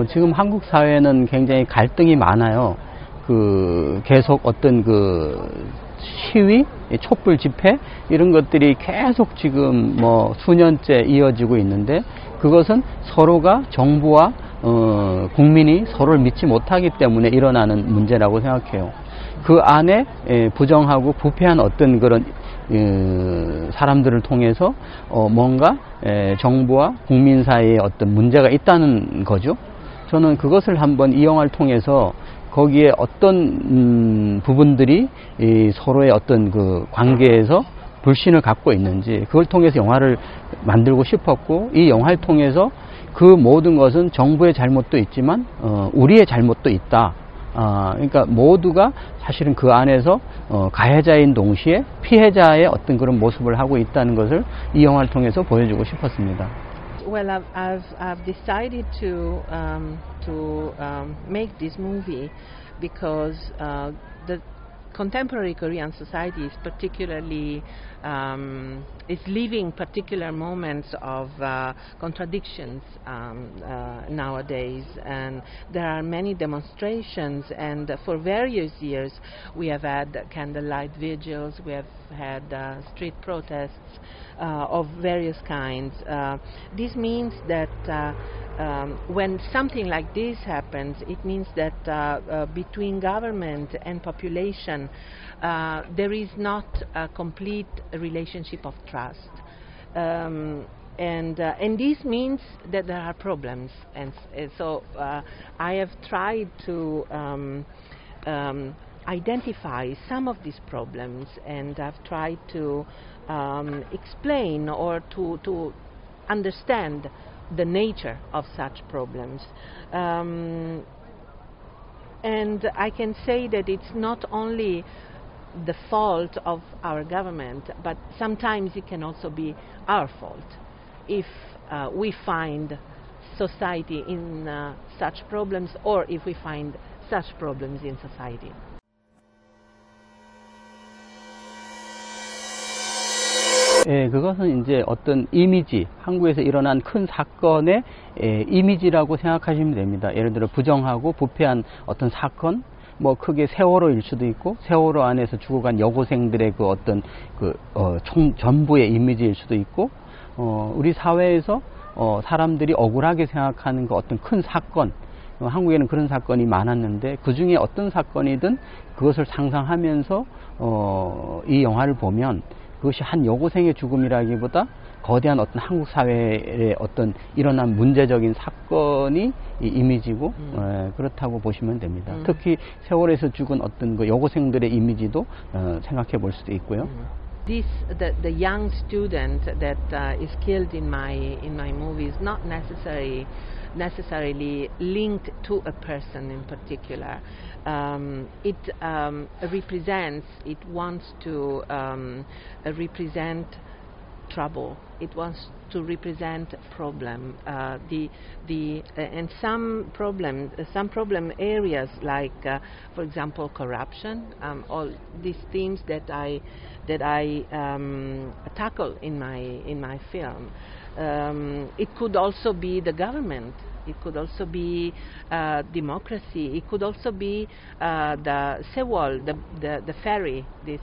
지금 한국 사회는 굉장히 갈등이 많아요. 계속 어떤 시위, 촛불 집회 이런 것들이 계속 지금 수년째 이어지고 있는데, 그것은 서로가 정부와 국민이 서로를 믿지 못하기 때문에 일어나는 문제라고 생각해요. 그 안에 부정하고 부패한 어떤 그런 사람들을 통해서 뭔가 정부와 국민 사이에 어떤 문제가 있다는 거죠. 저는 그것을 한번 이 영화를 통해서 거기에 어떤 부분들이 서로의 어떤 관계에서 불신을 갖고 있는지, 그걸 통해서 영화를 만들고 싶었고, 이 영화를 통해서 그 모든 것은 정부의 잘못도 있지만 우리의 잘못도 있다. 그러니까 모두가 사실은 그 안에서 가해자인 동시에 피해자의 어떤 그런 모습을 하고 있다는 것을 이 영화를 통해서 보여주고 싶었습니다. Well, I've decided to make this movie because the contemporary Korean society is particularly is living particular moments of contradictions nowadays, and there are many demonstrations, and for various years we have had candlelight vigils, we have had street protests of various kinds. This means that when something like this happens, it means that between government and population there is not a complete relationship of trust. And this means that there are problems, and so I have tried to identify some of these problems, and I've tried to explain or to understand the nature of such problems. And I can say that it's not only the fault of our government, but sometimes it can also be our fault if we find society in such problems, or if we find such problems in society. 예, 그것은 이제 어떤 이미지, 한국에서 일어난 큰 사건의 이미지라고 생각하시면 됩니다. 예를 들어 부정하고 부패한 어떤 사건, 크게 세월호일 수도 있고, 세월호 안에서 죽어간 여고생들의 어떤 전부의 이미지일 수도 있고, 우리 사회에서 사람들이 억울하게 생각하는 어떤 큰 사건, 한국에는 그런 사건이 많았는데, 그 중에 어떤 사건이든 그것을 상상하면서 이 영화를 보면 그것이 한 여고생의 죽음이라기보다 거대한 어떤 한국 사회의 어떤 일어난 문제적인 사건이 이 이미지고, 그렇다고 보시면 됩니다. 특히 세월에서 죽은 어떤 여고생들의 이미지도 생각해 볼 수도 있고요. The young student that is killed in my movie is not necessarily linked to a person in particular. It represents, it wants to represent trouble. It wants to represent problem. And some problem areas like, for example, corruption. All these themes that I tackle in my film. It could also be the government. It could also be democracy. It could also be the Sewol, the ferry. This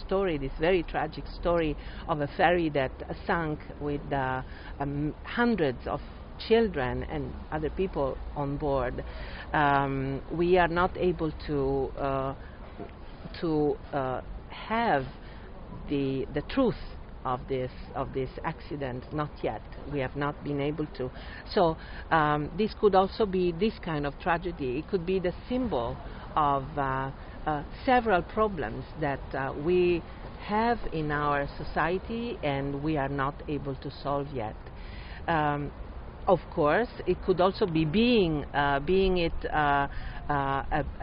story, this very tragic story of a ferry that sank with hundreds of children and other people on board. We are not able to have the truth of this accident, not yet. We have not been able to. So this could also be this kind of tragedy. It could be the symbol of several problems that we have in our society and we are not able to solve yet. Of course, it could also be being a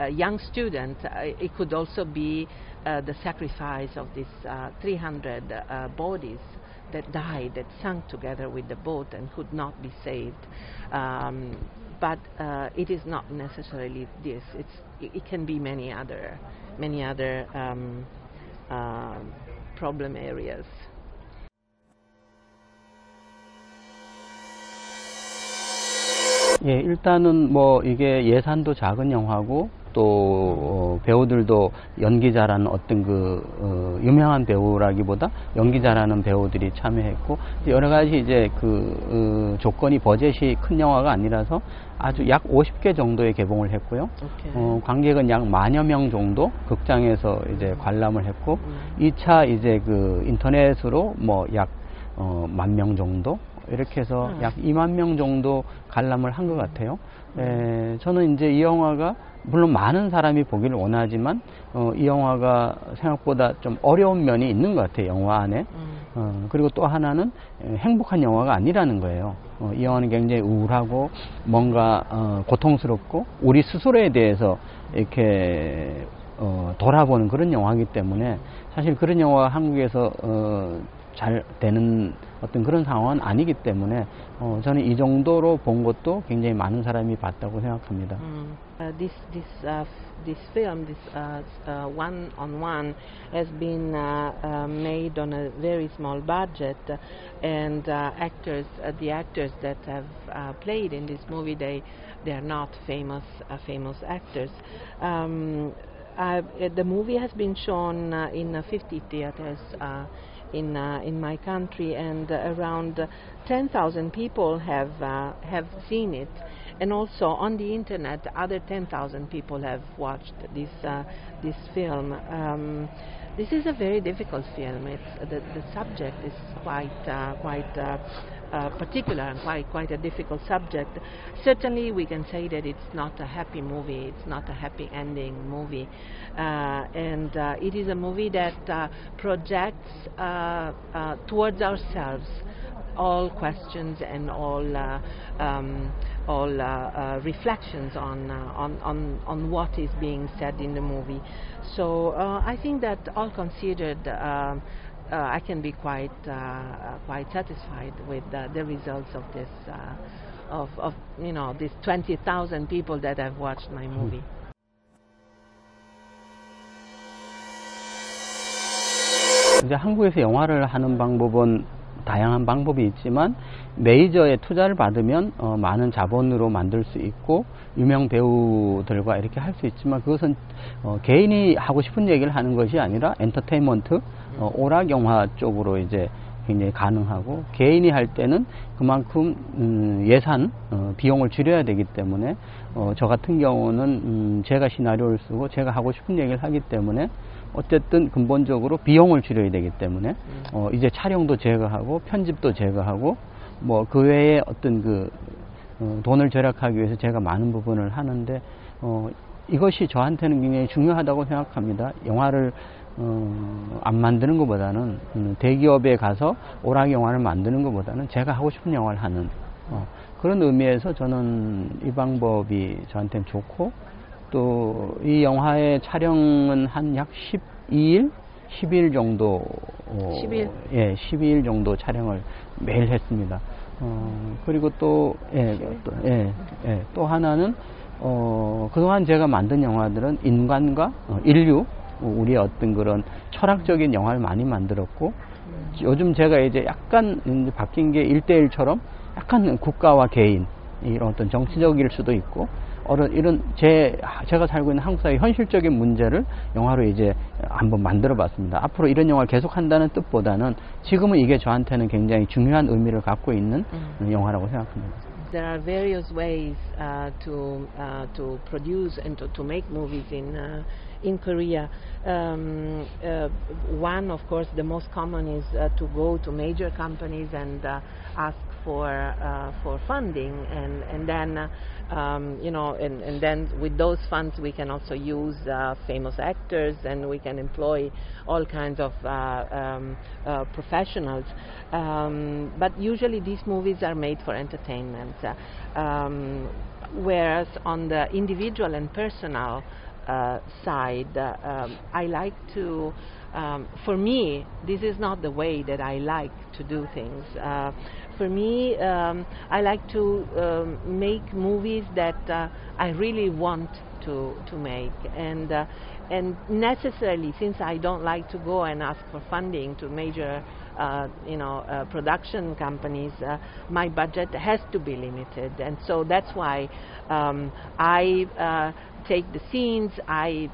young student. It could also be the sacrifice of these 300 bodies that died, that sank together with the boat and could not be saved. But it is not necessarily this. It can be many other problem areas. 예, 일단은 뭐 이게 예산도 작은 영화고 또 배우들도 연기 잘하는 어떤 유명한 배우라기보다 연기 잘하는 배우들이 참여했고 여러 가지 이제 조건이 버젯이 큰 영화가 아니라서 아주 약 50개 정도의 개봉을 했고요. 관객은 약 10,000여 명 정도 극장에서 이제 관람을 했고 2차 이제 인터넷으로 뭐 약 10,000명 정도 이렇게 해서 약 20,000명 정도 관람을 한 것 같아요. 저는 이제 이 영화가 물론 많은 사람이 보기를 원하지만 이 영화가 생각보다 좀 어려운 면이 있는 것 같아요. 영화 안에. 그리고 또 하나는 행복한 영화가 아니라는 거예요. 이 영화는 굉장히 우울하고 뭔가 고통스럽고 우리 스스로에 대해서 이렇게 돌아보는 그런 영화이기 때문에 사실 그런 영화가 한국에서 잘 되는 어떤 그런 상황은 아니기 때문에 저는 이 정도로 본 것도 굉장히 많은 사람이 봤다고 생각합니다. This film, this one-on-one, has been made on a very small budget, and the actors that have played in this movie, they are not famous actors. The movie has been shown in 50 theaters in my country, and around 10,000 people have seen it, and also on the internet other 10,000 people have watched this film. This is a very difficult film. The subject is quite particular and quite a difficult subject. Certainly we can say that it's not a happy movie, it's not a happy ending movie, and it is a movie that projects towards ourselves all questions and all reflections on what is being said in the movie. So I think that all considered, I can be quite satisfied with the results of this of these 20,000 people that have watched my movie. 이제 한국에서 영화를 하는 방법은 다양한 방법이 있지만 메이저의 투자를 받으면 많은 자본으로 만들 수 있고 유명 배우들과 이렇게 할 수 있지만 그것은 개인이 하고 싶은 얘기를 하는 것이 아니라 엔터테인먼트 오락 영화 쪽으로 이제 굉장히 가능하고 개인이 할 때는 그만큼 예산 비용을 줄여야 되기 때문에 저 같은 경우는 제가 시나리오를 쓰고 제가 하고 싶은 얘기를 하기 때문에 어쨌든 근본적으로 비용을 줄여야 되기 때문에 이제 촬영도 제가 하고 편집도 제가 하고 뭐 그 외에 어떤 돈을 절약하기 위해서 제가 많은 부분을 하는데 이것이 저한테는 굉장히 중요하다고 생각합니다. 영화를 안 만드는 것보다는 대기업에 가서 오락 영화를 만드는 것보다는 제가 하고 싶은 영화를 하는 그런 의미에서 저는 이 방법이 저한테는 좋고 또 이 영화의 촬영은 한 약 12일? 12일 정도 12일? 예, 12일 정도 촬영을 매일 했습니다. 그리고 또 또 하나는 그동안 제가 만든 영화들은 인간과 인류 우리의 어떤 그런 철학적인 영화를 많이 만들었고 요즘 제가 이제 약간 이제 바뀐 게 1대1처럼 약간 국가와 개인 이런 어떤 정치적일 수도 있고 이런 제가 살고 있는 한국 사회의 현실적인 문제를 영화로 이제 한번 만들어 봤습니다. 앞으로 이런 영화를 계속 한다는 뜻보다는 지금은 이게 저한테는 굉장히 중요한 의미를 갖고 있는 영화라고 생각합니다. There are various ways to produce and to make movies in Korea. One, of course, the most common is to go to major companies and ask for funding, and then and then with those funds we can also use famous actors, and we can employ all kinds of professionals. But usually these movies are made for entertainment, whereas on the individual and personal side, I like to, for me, this is not the way that I like to do things. For me, I like to make movies that I really want to make, and necessarily, since I don't like to go and ask for funding to major production companies, my budget has to be limited, and so that's why I take the scenes, I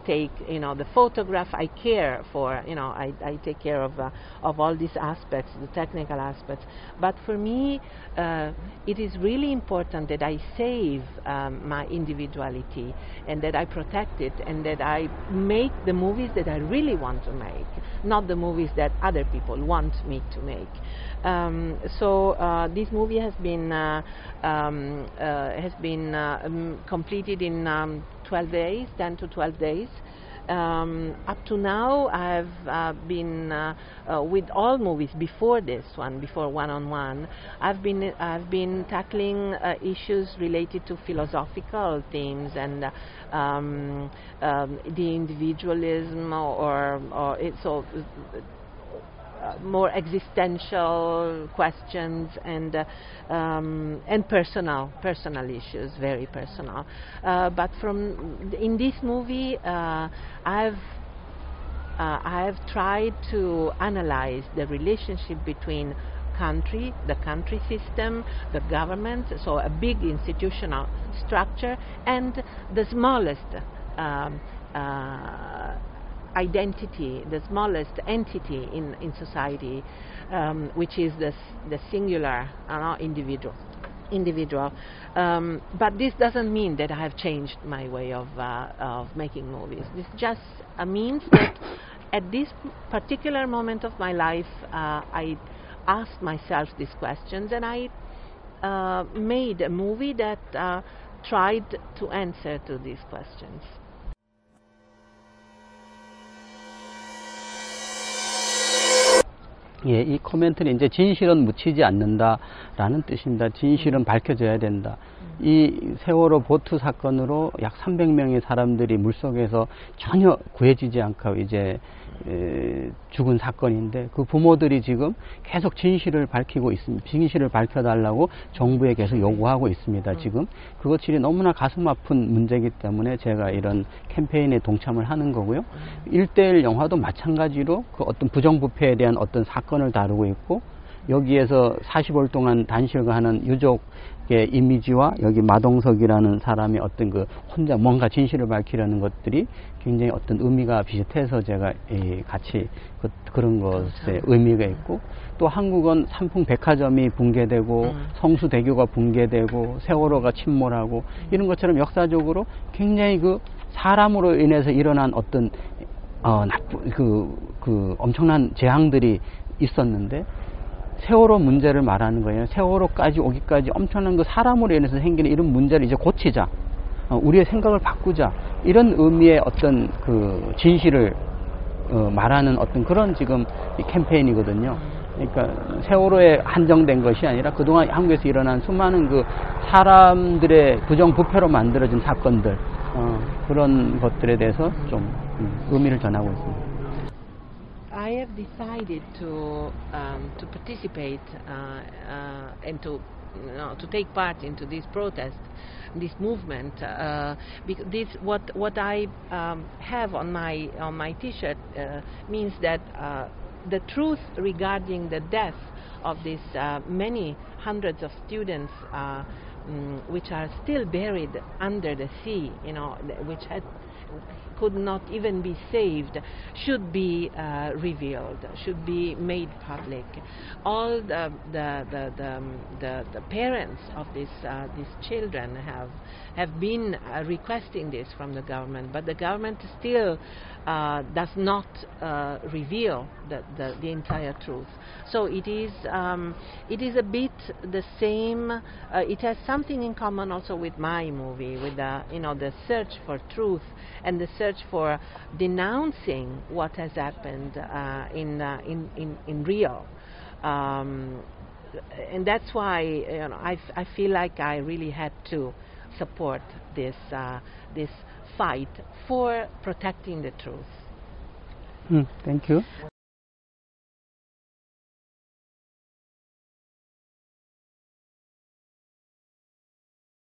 take the photograph. I care for I take care of all these aspects, the technical aspects. But for me, it is really important that I save my individuality and that I protect it and that I make the movies that I really want to make, not the movies that other people want me to make. So this movie has been completed in 12 days, 10 to 12 days. Up to now, I've been with all movies before this one, before One on One. I've been tackling issues related to philosophical themes and the individualism more existential questions and personal issues, very personal. But in this movie, I've tried to analyze the relationship between the country system, the government, so a big institutional structure, and the smallest identity, the smallest entity in society, which is the singular individual. But this doesn't mean that I have changed my way of making movies. This just means that at this particular moment of my life, I asked myself these questions, and I made a movie that tried to answer to these questions. 예, 이 코멘트는 이제 진실은 묻히지 않는다라는 뜻입니다. 진실은 밝혀져야 된다. 이 세월호 보트 사건으로 약 300명의 사람들이 물속에서 전혀 구해지지 않고 이제 죽은 사건인데, 그 부모들이 지금 계속 진실을 밝히고 있습니다. 진실을 밝혀달라고 정부에 계속 요구하고 있습니다. 지금 그것이 너무나 가슴 아픈 문제이기 때문에 제가 이런 캠페인에 동참을 하는 거고요. 1:1 영화도 마찬가지로 그 어떤 부정부패에 대한 어떤 사건을 다루고 있고, 여기에서 40월 동안 단실과하는 유족의 이미지와 여기 마동석이라는 사람이 어떤 그 혼자 뭔가 진실을 밝히려는 것들이 굉장히 어떤 의미가 비슷해서 제가 같이 그런 것에 의미가 있고, 또 한국은 삼풍백화점이 붕괴되고 성수대교가 붕괴되고 세월호가 침몰하고 이런 것처럼 역사적으로 굉장히 그 사람으로 인해서 일어난 어떤 그 엄청난 재앙들이 있었는데, 세월호 문제를 말하는 거예요. 세월호까지 오기까지 엄청난 그 사람으로 인해서 생기는 이런 문제를 이제 고치자, 우리의 생각을 바꾸자, 이런 의미의 어떤 그 진실을 말하는 어떤 그런 지금 캠페인이거든요. 그러니까 세월호에 한정된 것이 아니라 그동안 한국에서 일어난 수많은 그 사람들의 부정부패로 만들어진 사건들, 그런 것들에 대해서 좀 의미를 전하고 있습니다. I have decided to participate and to take part into this protest, this movement. Because what I have on my T-shirt means that the truth regarding the death of these many hundreds of students, which are still buried under the sea, which could not even be saved, should be revealed, should be made public. All the parents of these children have been requesting this from the government, but the government still does not reveal the entire truth. So it is a bit the same. It has something in common also with my movie, with the search for truth and the search for denouncing what has happened in Rio. And that's why I feel like I really had to support this fight for protecting the truth. Thank you.